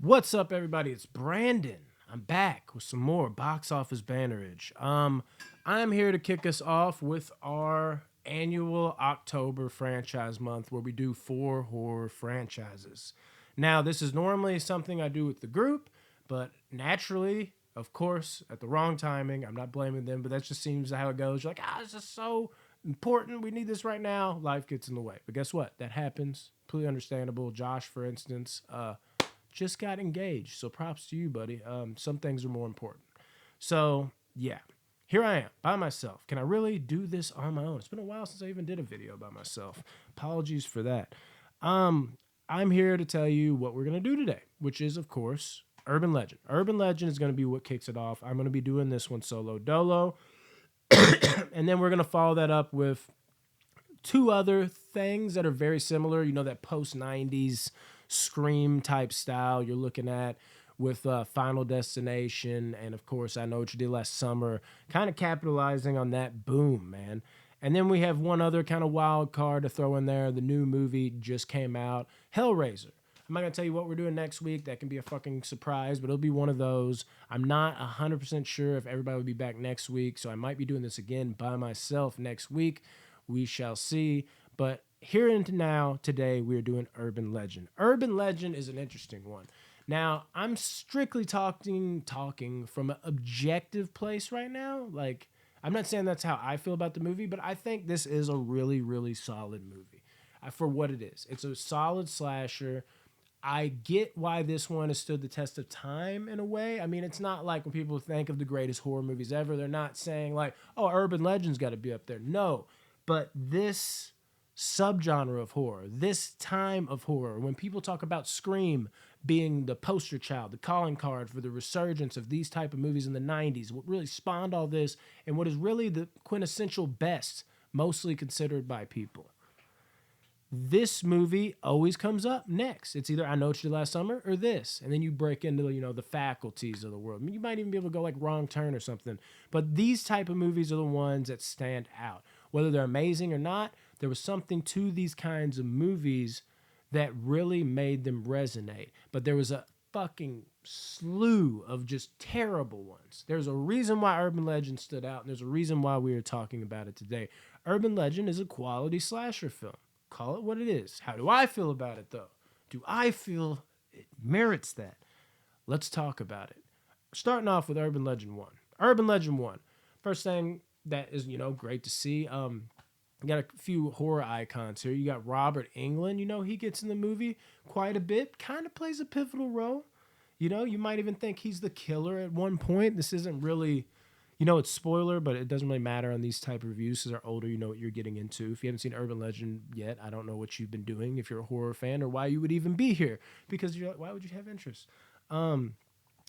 What's up, everybody? It's Brandon. I'm back with some more box office banterage. I'm here to kick us off with our annual October franchise month where we do 4 horror franchises. Now, this is normally something I do with the group, but naturally, of course, at the wrong timing, I'm not blaming them, but that just seems how it goes. You're like, this is so important. We need this right now. Life gets in the way. But guess what? That happens. Completely understandable. Josh, for instance, just got engaged. So props to you, buddy. Some things are more important. So yeah, here I am by myself. Can I really do this on my own? It's been a while since I even did a video by myself. Apologies for that. I'm here to tell you what we're gonna do today, which is of course Urban Legend. Urban Legend is gonna be what kicks it off. I'm gonna be doing this one solo dolo, and then we're gonna follow that up with 2 other things that are very similar. You know, that post 90s Scream type style you're looking at with Final Destination. And of course, I Know What You Did Last Summer, kind of capitalizing on that boom, man. And then we have one other kind of wild card to throw in there. The new movie just came out, Hellraiser. I'm not going to tell you what we're doing next week. That can be a fucking surprise, but it'll be one of those. I'm not 100% sure if everybody will be back next week, so I might be doing this again by myself next week. We shall see. But here and now, today, we are doing Urban Legend. Urban Legend is an interesting one. Now, I'm strictly talking from an objective place right now. Like, I'm not saying that's how I feel about the movie, but I think this is a really, really solid movie for what it is. It's a solid slasher. I get why this one has stood the test of time in a way. I mean, it's not like when people think of the greatest horror movies ever, they're not saying like, oh, Urban Legend's got to be up there. No, but this subgenre of horror, this time of horror, when people talk about Scream being the poster child, the calling card for the resurgence of these type of movies in the 90s, what really spawned all this and what is really the quintessential best, mostly considered by people. This movie always comes up next. It's either I Know What You Did Last Summer or this. And then you break into, the faculties of the world. I mean, you might even be able to go like Wrong Turn or something. But these type of movies are the ones that stand out. Whether they're amazing or not, there was something to these kinds of movies that really made them resonate. But there was a fucking slew of just terrible ones. There's a reason why Urban Legend stood out, and there's a reason why we are talking about it today. Urban Legend is a quality slasher film. Call it what it is. How do I feel about it, though? Do I feel it merits that? Let's talk about it. Starting off with Urban Legend 1. Urban Legend 1. First thing that is, great to see. You got a few horror icons here. You got Robert Englund. He gets in the movie quite a bit. Kind of plays a pivotal role. You might even think he's the killer at one point. This isn't really... it's spoiler, but it doesn't really matter on these type of reviews because they're older. You know what you're getting into. If you haven't seen Urban Legend yet, I don't know what you've been doing if you're a horror fan or why you would even be here because you're like, why would you have interest?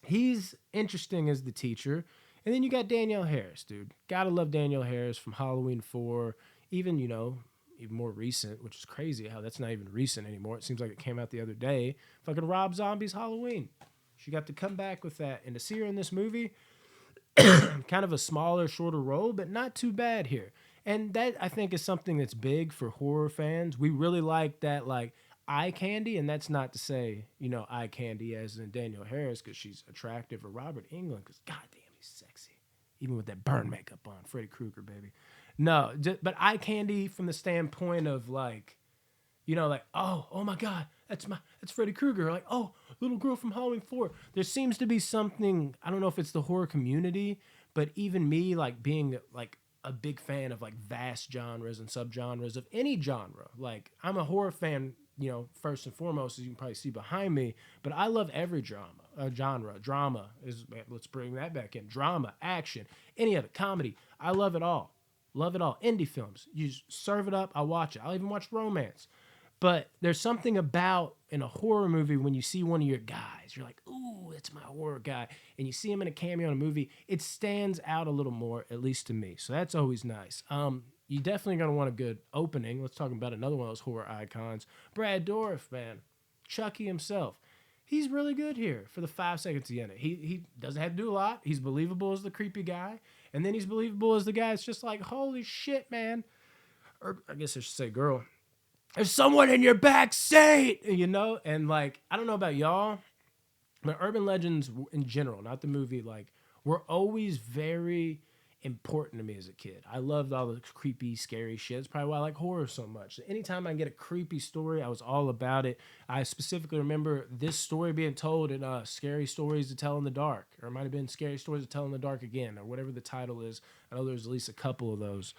He's interesting as the teacher. And then you got Danielle Harris, dude. Gotta love Danielle Harris from Halloween 4. Even, even more recent, which is crazy how that's not even recent anymore. It seems like it came out the other day. Fucking Rob Zombie's Halloween. She got to come back with that. And to see her in this movie... kind of a smaller, shorter role, but not too bad here. And that, I think, is something that's big for horror fans. We really like that, like, eye candy, and that's not to say, eye candy as in Danielle Harris because she's attractive or Robert Englund because, goddamn, he's sexy. Even with that burn makeup on. Freddy Krueger, baby. No, but eye candy from the standpoint of, like, oh my God, that's Freddy Krueger. Like, oh, little girl from Halloween 4. There seems to be something, I don't know if it's the horror community, but even me, like, being, like, a big fan of, like, vast genres and subgenres of any genre. Like, I'm a horror fan, first and foremost, as you can probably see behind me, but I love every genre. Drama is, let's bring that back in. Drama, action, any of it, comedy. I love it all. Love it all. Indie films. You serve it up, I'll watch it. I'll even watch romance. But there's something about in a horror movie when you see one of your guys, you're like, ooh, that's my horror guy. And you see him in a cameo in a movie, it stands out a little more, at least to me. So that's always nice. You definitely going to want a good opening. Let's talk about another one of those horror icons. Brad Dourif, man. Chucky himself. He's really good here for the 5 seconds he's in it. He doesn't have to do a lot. He's believable as the creepy guy. And then he's believable as the guy that's just like, holy shit, man. Or I guess I should say girl. There's someone in your back seat, And like, I don't know about y'all, But urban legends in general, not the movie, like were always very important to me as a kid. I loved all the creepy, scary shit. It's probably why I like horror so much. Anytime I can get a creepy story, I was all about it. I specifically remember this story being told in Scary Stories to Tell in the Dark, or it might have been Scary Stories to Tell in the Dark Again, or whatever the title is. I know there's at least a couple of those.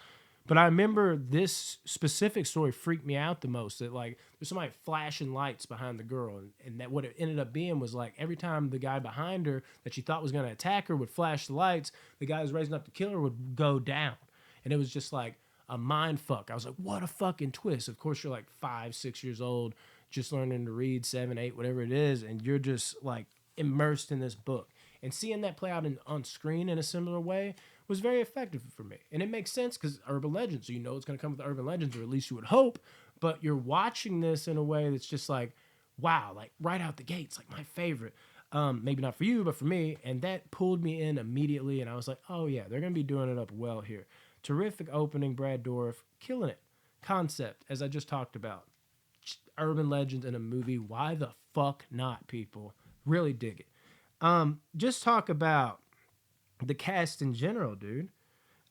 But I remember this specific story freaked me out the most. That like there's somebody flashing lights behind the girl, and that what it ended up being was like every time the guy behind her that she thought was going to attack her would flash the lights, the guy who's raising up to kill her would go down, and it was just like a mind fuck. I was like, what a fucking twist. Of course, you're like 5, 6 years old, just learning to read, 7, 8, whatever it is, and you're just like immersed in this book. And seeing that play out on screen in a similar way was very effective for me. And it makes sense because urban legends, so you know it's going to come with urban legends, or at least you would hope. But you're watching this in a way that's just like, wow, like right out the gates, like my favorite. Maybe not for you, but for me. And that pulled me in immediately. And I was like, oh, yeah, they're going to be doing it up well here. Terrific opening, Brad Dourif, killing it. Concept, as I just talked about. Urban legends in a movie. Why the fuck not, people? Really dig it. Just talk about the cast in general, dude.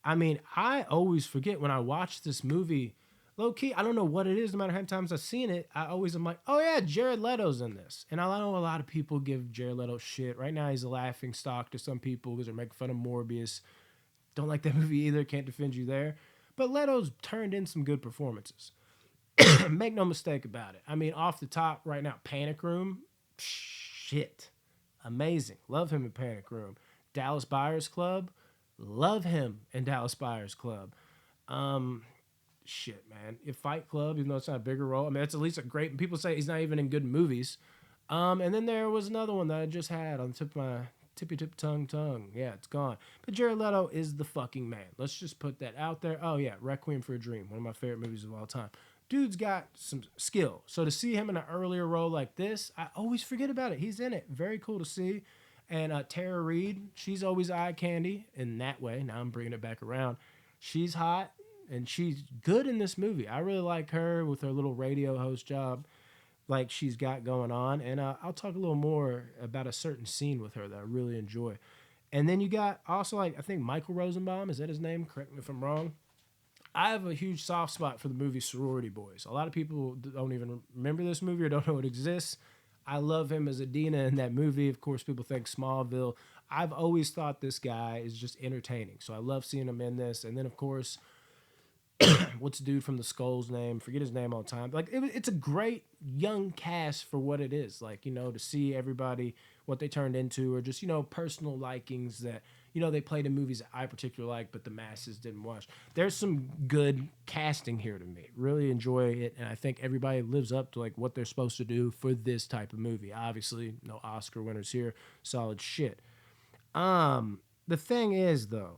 I mean, I always forget when I watch this movie. Low key, I don't know what it is. No matter how many times I've seen it, I always am like, oh yeah, Jared Leto's in this. And I know a lot of people give Jared Leto shit. Right now, he's a laughing stock to some people because they're making fun of Morbius. Don't like that movie either. Can't defend you there. But Leto's turned in some good performances. Make no mistake about it. I mean, off the top right now, Panic Room, shit, amazing. Love him in Panic Room. Dallas Buyers Club, love him in Dallas Buyers Club. Um, shit, man. If Fight Club, even though it's not a bigger role, I mean, it's at least a great. People say he's not even in good movies. And then there was another one that I just had on the tip of my tippy tip tongue. Yeah, it's gone. But Jared Leto is the fucking man. Let's just put that out there. Oh yeah, Requiem for a Dream, one of my favorite movies of all time. Dude's got some skill. So to see him in an earlier role like this, I always forget about it. He's in it. Very cool to see. And Tara Reid, she's always eye candy in that way. Now I'm bringing it back around. She's hot and she's good in this movie. I really like her with her little radio host job like she's got going on. And I'll talk a little more about a certain scene with her that I really enjoy. And then you got also like I think Michael Rosenbaum, is that his name? Correct me if I'm wrong. I have a huge soft spot for the movie Sorority Boys. A lot of people don't even remember this movie or don't know it exists. I love him as Adina in that movie. Of course, people think Smallville. I've always thought this guy is just entertaining. So I love seeing him in this. And then, of course, what's the dude from the Skull's name? Forget his name all the time. Like it's a great young cast for what it is. Like to see everybody what they turned into, or just personal likings that they played in movies that I particularly like, but the masses didn't watch. There's some good casting here to me. Really enjoy it, and I think everybody lives up to like what they're supposed to do for this type of movie. Obviously, no Oscar winners here. Solid shit. The thing is though.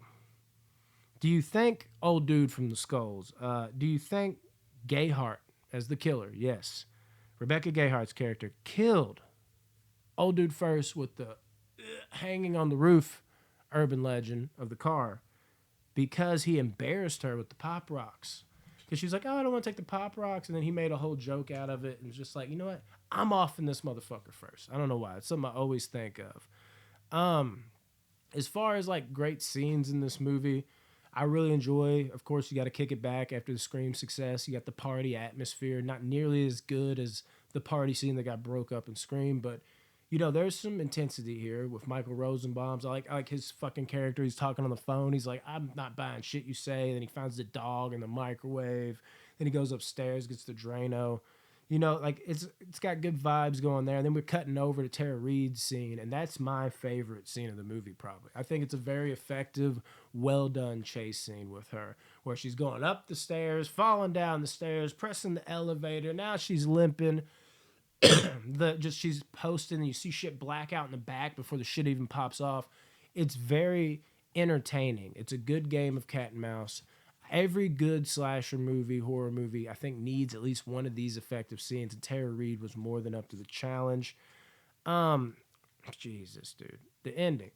Do you think old dude from the Skulls? Do you think Gayheart as the killer? Yes, Rebecca Gayheart's character killed old dude first with the hanging on the roof urban legend of the car because he embarrassed her with the pop rocks. Because she was like, "Oh, I don't want to take the pop rocks," and then he made a whole joke out of it and was just like, "You know what? I'm off in this motherfucker first." I don't know why. It's something I always think of. As far as like great scenes in this movie, I really enjoy. Of course, you got to kick it back after the Scream success. You got the party atmosphere, not nearly as good as the party scene that got broke up in Scream, but there's some intensity here with Michael Rosenbaum's. I like his fucking character. He's talking on the phone. He's like, "I'm not buying shit you say." Then he finds the dog in the microwave. Then he goes upstairs, gets the Drano. Like it's got good vibes going there. And then we're cutting over to Tara Reid's scene, and that's my favorite scene of the movie, probably. I think it's a very effective, well done chase scene with her, where she's going up the stairs, falling down the stairs, pressing the elevator. Now she's limping. She's posting, and you see shit black out in the back before the shit even pops off. It's very entertaining. It's a good game of cat and mouse. Every good slasher movie, horror movie, I think needs at least one of these effective scenes, and Tara Reid was more than up to the challenge. Um, Jesus, dude, the ending.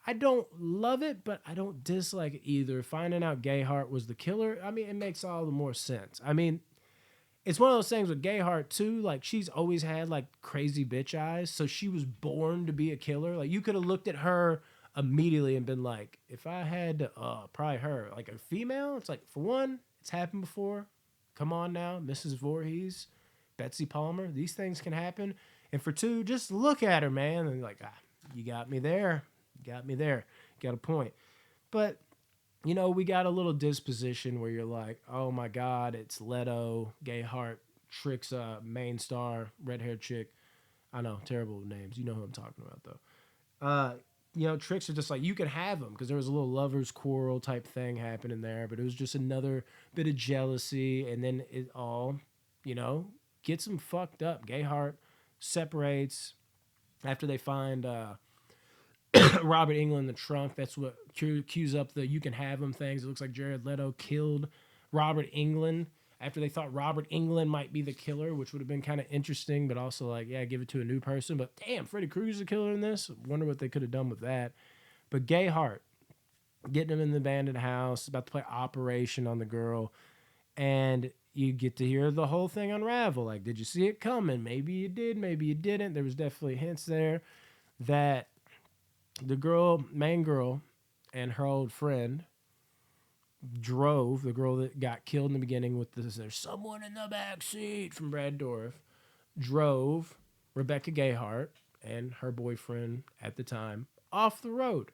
I don't love it, but I don't dislike it either. Finding out Gayheart was the killer, I mean, it makes all the more sense. I mean, it's one of those things with Gayheart too. Like she's always had like crazy bitch eyes, so she was born to be a killer. Like you could have looked at her immediately and been like, if I had to, probably her, like a female. It's like for one, it's happened before. Come on now, Mrs. Voorhees, Betsy Palmer. These things can happen. And for two, just look at her, man, and like, you got me there. You got me there. Got a point. But we got a little disposition where you're like, oh my God, it's Leto, Gayheart, Trick's main star, red haired chick. I know, terrible names. You know who I'm talking about though. Tricks are just like you can have them because there was a little lovers quarrel type thing happening there, but it was just another bit of jealousy, and then it all, you know, gets them fucked up. Gayheart separates after they find Robert Englund in the trunk. That's what cues up the "you can have them" things. It looks like Jared Leto killed Robert Englund after they thought Robert Englund might be the killer, which would have been kind of interesting, but also like, yeah, give it to a new person. But damn, Freddy Krueger's the killer in this. Wonder what they could have done with that. But Gayheart, getting him in the abandoned house, about to play Operation on the girl, and you get to hear the whole thing unravel. Like, did you see it coming? Maybe you did, maybe you didn't. There was definitely hints there that the main girl, and her old friend drove the girl that got killed in the beginning with this "there's someone in the back seat" from Brad Dourif, drove Rebecca Gayheart and her boyfriend at the time off the road,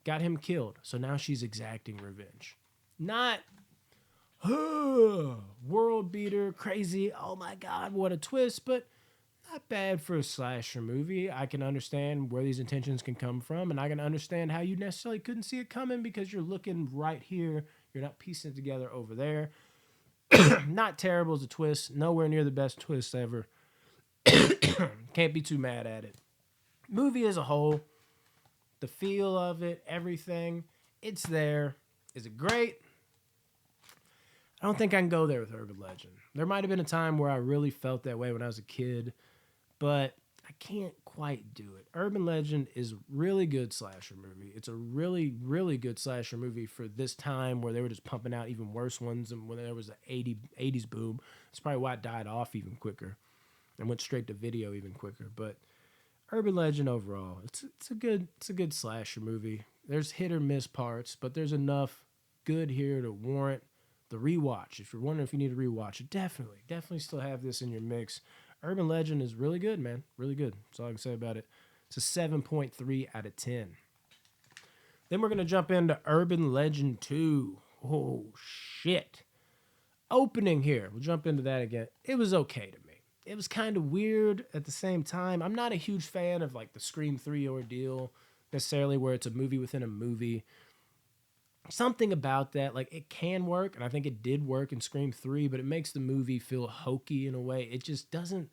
got him killed. So now she's exacting revenge. Not world beater, crazy, oh my God, what a twist, but not bad for a slasher movie. I can understand where these intentions can come from, and I can understand how you necessarily couldn't see it coming because you're looking right here. You're not piecing it together over there. Not terrible as a twist. Nowhere near the best twist ever. Can't be too mad at it. Movie as a whole, the feel of it, everything, it's there. Is it great? I don't think I can go there with Urban Legend. There might have been a time where I really felt that way when I was a kid, but I can't quite do it. Urban Legend is a really good slasher movie. It's a really, really good slasher movie for this time where they were just pumping out even worse ones, and when there was the 80s boom. That's probably why it died off even quicker and went straight to video even quicker. But Urban Legend overall, it's a good slasher movie. There's hit or miss parts, but there's enough good here to warrant the rewatch. If you're wondering if you need to rewatch it, definitely still have this in your mix. Urban Legend is really good, man. Really good. That's all I can say about it. It's a 7.3 out of 10. Then we're going to jump into Urban Legend 2. Oh, shit. Opening here. We'll jump into that again. It was okay to me. It was kind of weird at the same time. I'm not a huge fan of like the Scream 3 ordeal necessarily, where it's a movie within a movie. Something about that, like it can work, and I think it did work in Scream 3, but it makes the movie feel hokey in a way. It just doesn't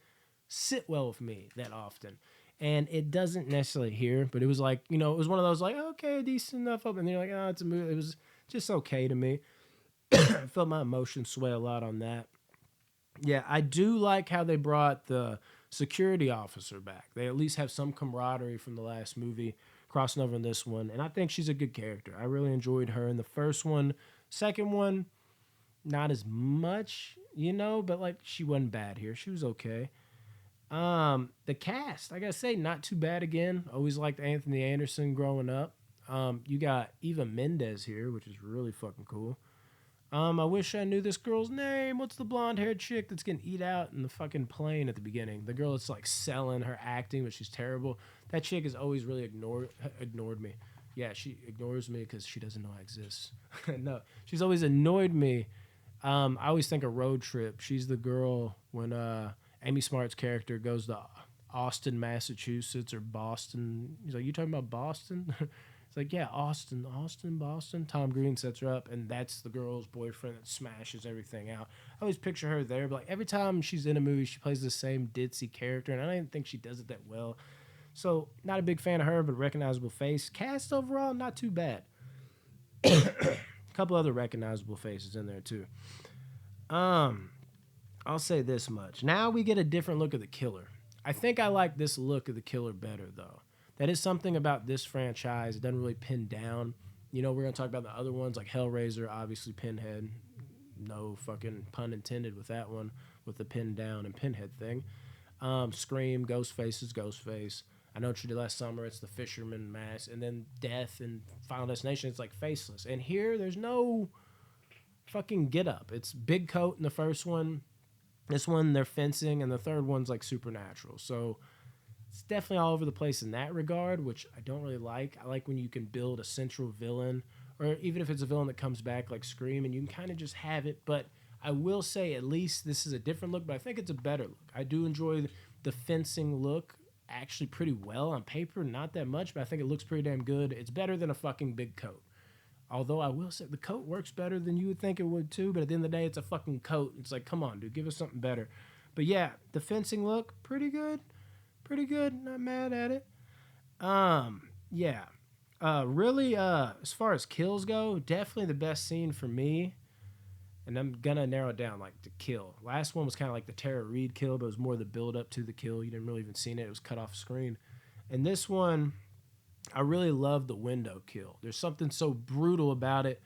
sit well with me that often. And it doesn't necessarily here, but it was like, it was one of those like, okay, decent enough. And then you're like, oh, it's a movie. It was just okay to me. I felt my emotions sway a lot on that. Yeah, I do like how they brought the security officer back. They at least have some camaraderie from the last movie crossing over in this one, and I think she's a good character. I really enjoyed her in the first one. Second one, not as much, but like she wasn't bad here. She was okay. The cast, I gotta say, not too bad again. Always liked Anthony Anderson growing up. You got Eva Mendes here, which is really fucking cool. I wish I knew this girl's name. What's the blonde-haired chick that's getting eat out in the fucking plane at the beginning? The girl that's like selling her acting, but she's terrible. That chick has always really ignored me. Yeah, she ignores me because she doesn't know I exist. No, she's always annoyed me. I always think of Road Trip. She's the girl when Amy Smart's character goes to Austin, Massachusetts, or Boston. He's like, you talking about Boston? It's like, yeah, Austin, Boston. Tom Green sets her up, and that's the girl's boyfriend that smashes everything out. I always picture her there, but like every time she's in a movie, she plays the same ditzy character, and I don't even think she does it that well. So, not a big fan of her, but recognizable face. Cast overall, not too bad. A couple other recognizable faces in there too. I'll say this much. Now we get a different look of the killer. I think I like this look of the killer better, though. That is something about this franchise. It doesn't really pin down. We're going to talk about the other ones like Hellraiser, obviously Pinhead. No fucking pun intended with that one. with the pin down and pinhead thing. Scream, Ghostface is Ghostface. I Know What You Did Last Summer, it's the Fisherman Mask. And then Death and Final Destination, it's like Faceless. And here, there's no fucking get up. It's big coat in the first one. This one, they're fencing. And the third one's like supernatural. So it's definitely all over the place in that regard, which I don't really like. I like when you can build a central villain, or even if it's a villain that comes back like Scream, and you can kind of just have it. But I will say at least this is a different look, but I think it's a better look. I do enjoy the fencing look actually pretty well on paper, not that much, but I think it looks pretty damn good. It's better than a fucking big coat. Although I will say the coat works better than you would think it would too, but at the end of the day, it's a fucking coat. It's like, come on, dude, give us something better. But yeah, the fencing look, pretty good. Pretty good, not mad at it. Yeah. Really, as far as kills go, definitely the best scene for me. And I'm gonna narrow it down, like the kill. Last one was kind of like the Tara Reid kill, but it was more the build up to the kill. You didn't really even see it; it was cut off screen. And this one, I really love the window kill. There's something so brutal about it.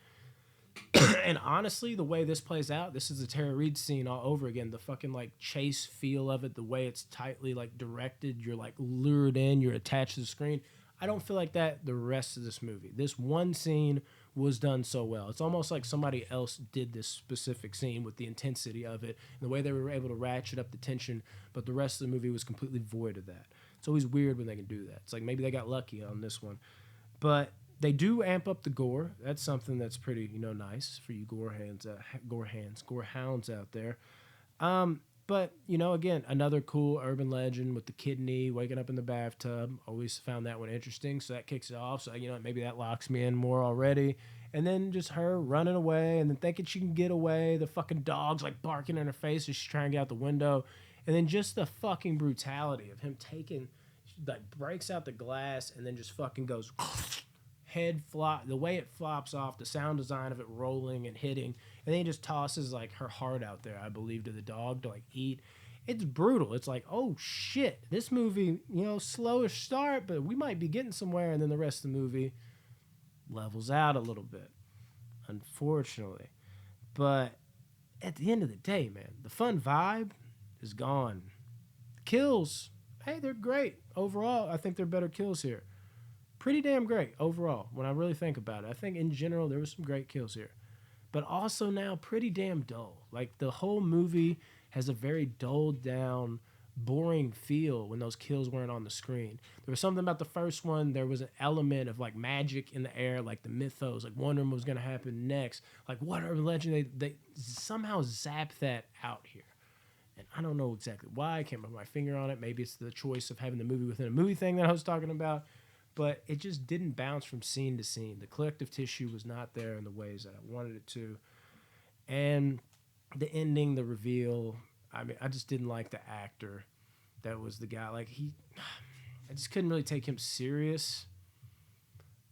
And honestly, the way this plays out, this is a Tara Reid scene all over again. The fucking like chase feel of it, the way it's tightly like directed, you're like lured in, you're attached to the screen. I don't feel like that the rest of this movie. This one scene was done so well. It's almost like somebody else did this specific scene with the intensity of it and the way they were able to ratchet up the tension, but the rest of the movie was completely void of that. It's always weird when they can do that. It's like maybe they got lucky on this one. But they do amp up the gore. That's something that's pretty, nice for you gore hounds out there. But again, another cool urban legend with the kidney waking up in the bathtub. Always found that one interesting. So that kicks it off. So maybe that locks me in more already. And then just her running away and then thinking she can get away. The fucking dog's like barking in her face as she's trying to get out the window. And then just the fucking brutality of him breaks out the glass and then just fucking goes head flop, the way it flops off, the sound design of it rolling and hitting, and then he just tosses like her heart out there, I believe, to the dog to like eat. It's brutal. It's like, oh shit, this movie, slowish start, but we might be getting somewhere, and then the rest of the movie levels out a little bit, unfortunately. But at the end of the day, man, the fun vibe is gone. The kills, hey, they're great overall. I think they're better kills here. Pretty damn great overall when I really think about it. I think in general there was some great kills here. But also now pretty damn dull. Like the whole movie has a very dulled down, boring feel when those kills weren't on the screen. There was something about the first one, there was an element of like magic in the air, like the mythos, like wondering what was going to happen next. Like what urban legend, they somehow zapped that out here. And I don't know exactly why, I can't put my finger on it. Maybe it's the choice of having the movie within a movie thing that I was talking about. But it just didn't bounce from scene to scene. The collective tissue was not there in the ways that I wanted it to. And the ending, the reveal, I mean, I just didn't like the actor that was the guy. I just couldn't really take him serious.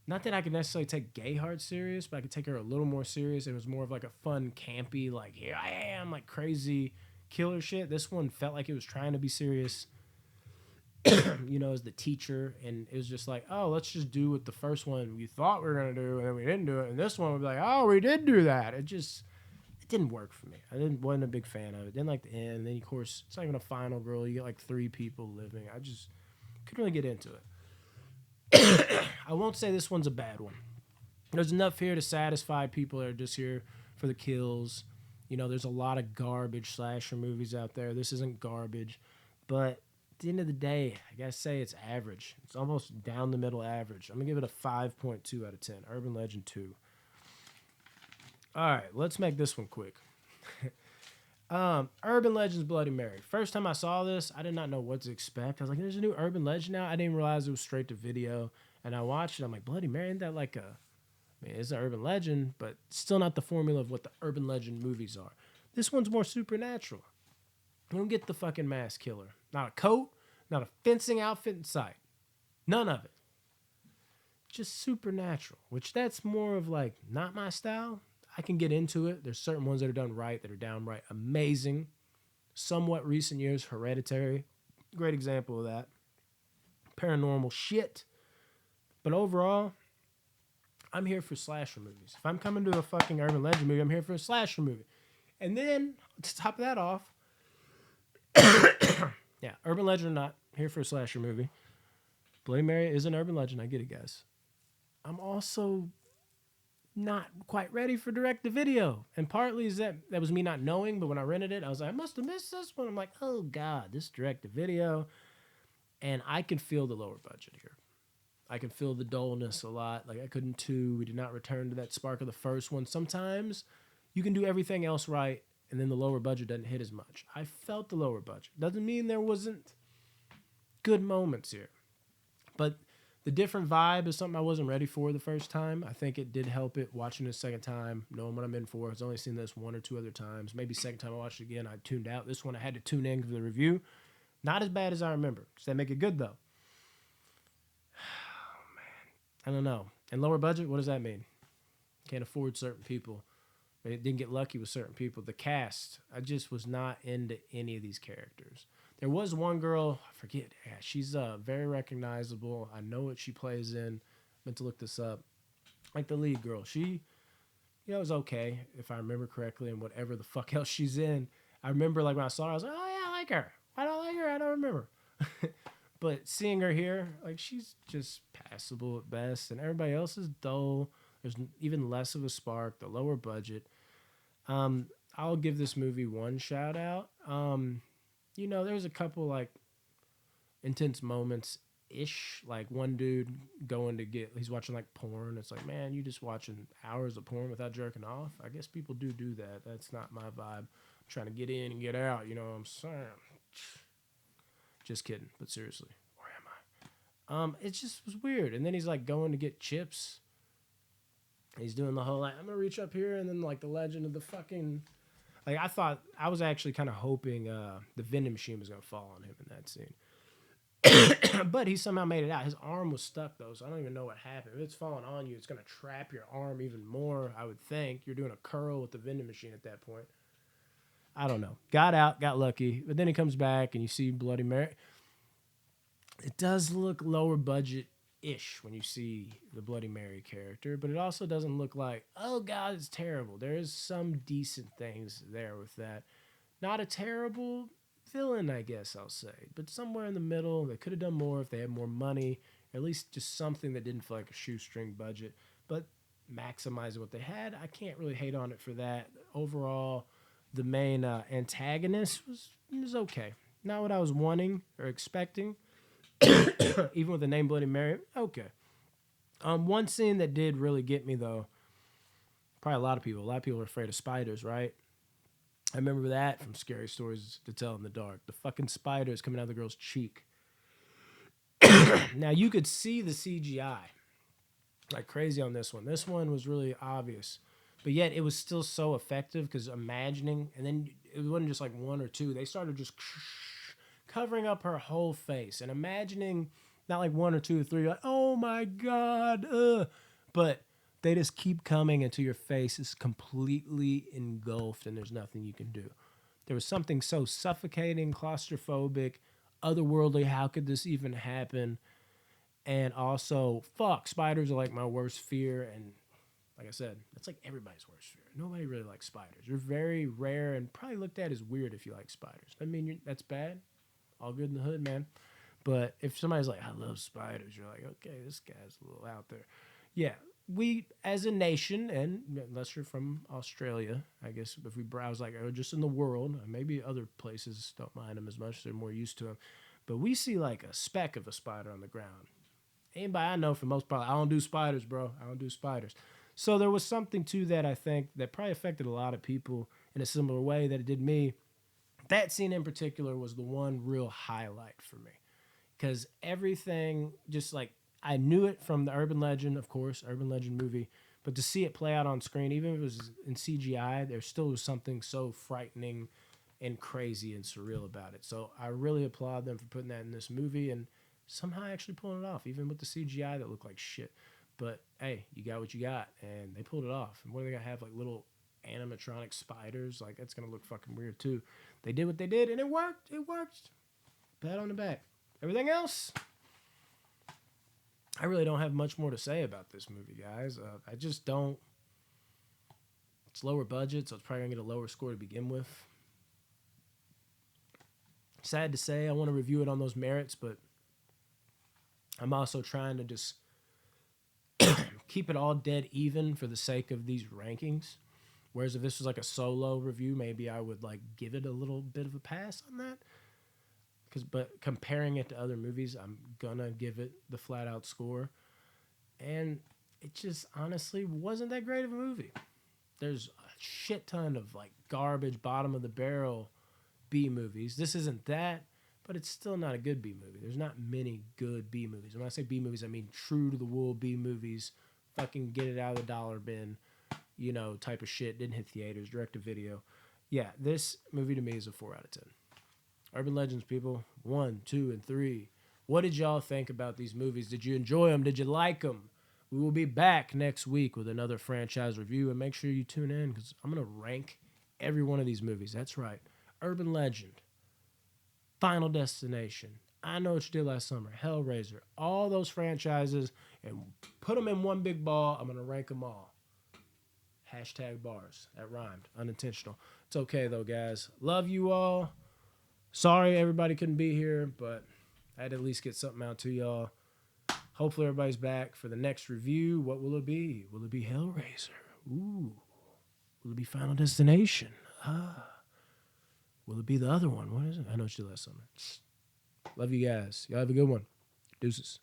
Not that I could necessarily take Gayheart serious, but I could take her a little more serious. It was more of like a fun, campy, like, here I am, like crazy killer shit. This one felt like it was trying to be serious. As the teacher, and it was just like, oh, let's just do what the first one we thought we were going to do, and then we didn't do it, and this one would be like, oh, we did do that. It didn't work for me. Wasn't a big fan of it. Didn't like the end, and then of course, it's not even a final girl. You get like 3 people living. I just couldn't really get into it. I won't say this one's a bad one. There's enough here to satisfy people that are just here for the kills. There's a lot of garbage slasher movies out there. This isn't garbage, but at the end of the day, I gotta say it's average. It's almost down the middle average. I'm gonna give it a 5.2 out of 10. Urban Legend 2. All right, let's make this one quick. Urban Legends Bloody Mary. First time I saw this, I did not know what to expect. I was like, there's a new Urban Legend now. I didn't realize it was straight to video. And I watched it. I'm like, Bloody Mary, isn't that like it's an urban legend, but still not the formula of what the urban legend movies are. This one's more supernatural. You don't get the fucking mass killer. Not a coat, not a fencing outfit in sight. None of it. Just supernatural, which that's more of like not my style. I can get into it. There's certain ones that are done right, that are downright amazing. Somewhat recent years, Hereditary. Great example of that. Paranormal shit. But overall, I'm here for slasher movies. If I'm coming to a fucking urban legend movie, I'm here for a slasher movie. And then, to top that off, Yeah, urban legend or not, here for a slasher movie. Bloody Mary is an urban legend. I get it, guys. I'm also not quite ready for direct to video. And partly is that was me not knowing, but when I rented it, I was like, I must have missed this one. I'm like, oh God, this direct to video. And I can feel the lower budget here. I can feel the dullness a lot. Like I couldn't too. We did not return to that spark of the first one. Sometimes you can do everything else right, and then the lower budget doesn't hit as much. I felt the lower budget. Doesn't mean there wasn't good moments here. But the different vibe is something I wasn't ready for the first time. I think it did help it watching it a second time, knowing what I'm in for. I've only seen this one or two other times. Maybe second time I watched it again, I tuned out. This one I had to tune in for the review. Not as bad as I remember. Does that make it good though? I don't know. And lower budget, what does that mean? Can't afford certain people. It didn't get lucky with certain people. The cast, I just was not into any of these characters. There was one girl, I forget. Yeah, she's very recognizable. I know what she plays in. Meant to look this up. Like the lead girl, she, was okay if I remember correctly, and whatever the fuck else she's in. I remember like when I saw her, I was like, oh yeah, I like her. Why don't I like her? I don't remember. But seeing her here, like she's just passable at best, and everybody else is dull. There's even less of a spark. The lower budget. I'll give this movie one shout out. There's a couple like intense moments ish. Like one dude he's watching like porn. It's like, man, you just watching hours of porn without jerking off. I guess people do that. That's not my vibe. I'm trying to get in and get out. You know what I'm saying? Just kidding, but seriously, where am I? It just was weird. And then he's like going to get chips. He's doing the whole like, I'm gonna reach up here, and then like the legend of the fucking, like I was actually kind of hoping the vending machine was gonna fall on him in that scene. But he somehow made it out. His arm was stuck though, so I don't even know what happened. If it's falling on you, it's gonna trap your arm even more. I would think you're doing a curl with the vending machine at that point. I don't know. Got out, got lucky, but then he comes back and you see Bloody Mary. It does look lower budget ish when you see the Bloody Mary character, but it also doesn't look like, oh God, it's terrible. There is some decent things there with that. Not a terrible villain, I guess I'll say, but somewhere in the middle. They could have done more if they had more money, or at least just something that didn't feel like a shoestring budget, but maximizing what they had. I can't really hate on it for that. Overall, the main antagonist was okay. Not what I was wanting or expecting, even with the name Bloody Mary. Okay. One scene that did really get me though, probably a lot of people. A lot of people are afraid of spiders, right? I remember that from Scary Stories to Tell in the Dark. The fucking spiders coming out of the girl's cheek. Now you could see the CGI like crazy on this one. This one was really obvious, but yet it was still so effective because imagining, and then it wasn't just like one or two. They started just covering up her whole face and imagining not like one or two or three, like, oh my God, but they just keep coming until your face is completely engulfed and there's nothing you can do. There was something so suffocating, claustrophobic, otherworldly. How could this even happen? And also, fuck, spiders are like my worst fear. And like I said, that's like everybody's worst fear. Nobody really likes spiders. They're very rare and probably looked at as weird if you like spiders. I mean, that's bad. All good in the hood, man. But if somebody's like, I love spiders, you're like, okay, this guy's a little out there. Yeah, we as a nation, and unless you're from Australia, I guess if we browse like, or just in the world, maybe other places don't mind them as much. They're more used to them. But we see like a speck of a spider on the ground. Anybody I know, for the most part, I don't do spiders, bro. I don't do spiders. So there was something to that, I think, that probably affected a lot of people in a similar way that it did me. That scene in particular was the one real highlight for me because everything just like I knew it from the urban legend, of course, urban legend movie, but to see it play out on screen, even if it was in CGI, there still was something so frightening and crazy and surreal about it. So I really applaud them for putting that in this movie and somehow actually pulling it off, even with the CGI that looked like shit. But hey, you got what you got, and they pulled it off. And what are they gonna have, like little animatronic spiders? Like that's gonna look fucking weird too. They did what they did, and it worked. It worked. Pat on the back. Everything else, I really don't have much more to say about this movie, guys. I just don't. It's lower budget, so it's probably gonna get a lower score to begin with. sad to say, I want to review it on those merits, but I'm also trying to just keep it all dead even for the sake of these rankings. Whereas if this was like a solo review, maybe I would like give it a little bit of a pass on that. But comparing it to other movies, I'm gonna give it the flat out score. And it just honestly wasn't that great of a movie. There's a shit ton of like garbage, bottom of the barrel B movies. This isn't that, but it's still not a good B movie. There's not many good B movies. When I say B movies, I mean true to the wool B movies. Fucking get it out of the dollar bin, type of shit. Didn't hit theaters, direct to video. Yeah, this movie to me is a 4 out of 10. Urban Legends, people. 1, 2, and 3. What did y'all think about these movies? Did you enjoy them? Did you like them? We will be back next week with another franchise review, and make sure you tune in because I'm going to rank every one of these movies. That's right. Urban Legend, Final Destination, I Know What You Did Last Summer, Hellraiser, all those franchises, and put them in one big ball. I'm going to rank them all. Hashtag bars. That rhymed. Unintentional. It's okay, though, guys. Love you all. Sorry everybody couldn't be here, but I had to at least get something out to y'all. Hopefully everybody's back for the next review. What will it be? Will it be Hellraiser? Ooh. Will it be Final Destination? Will it be the other one? What is it? I Know What You Did Last Summer. Love you guys. Y'all have a good one. Deuces.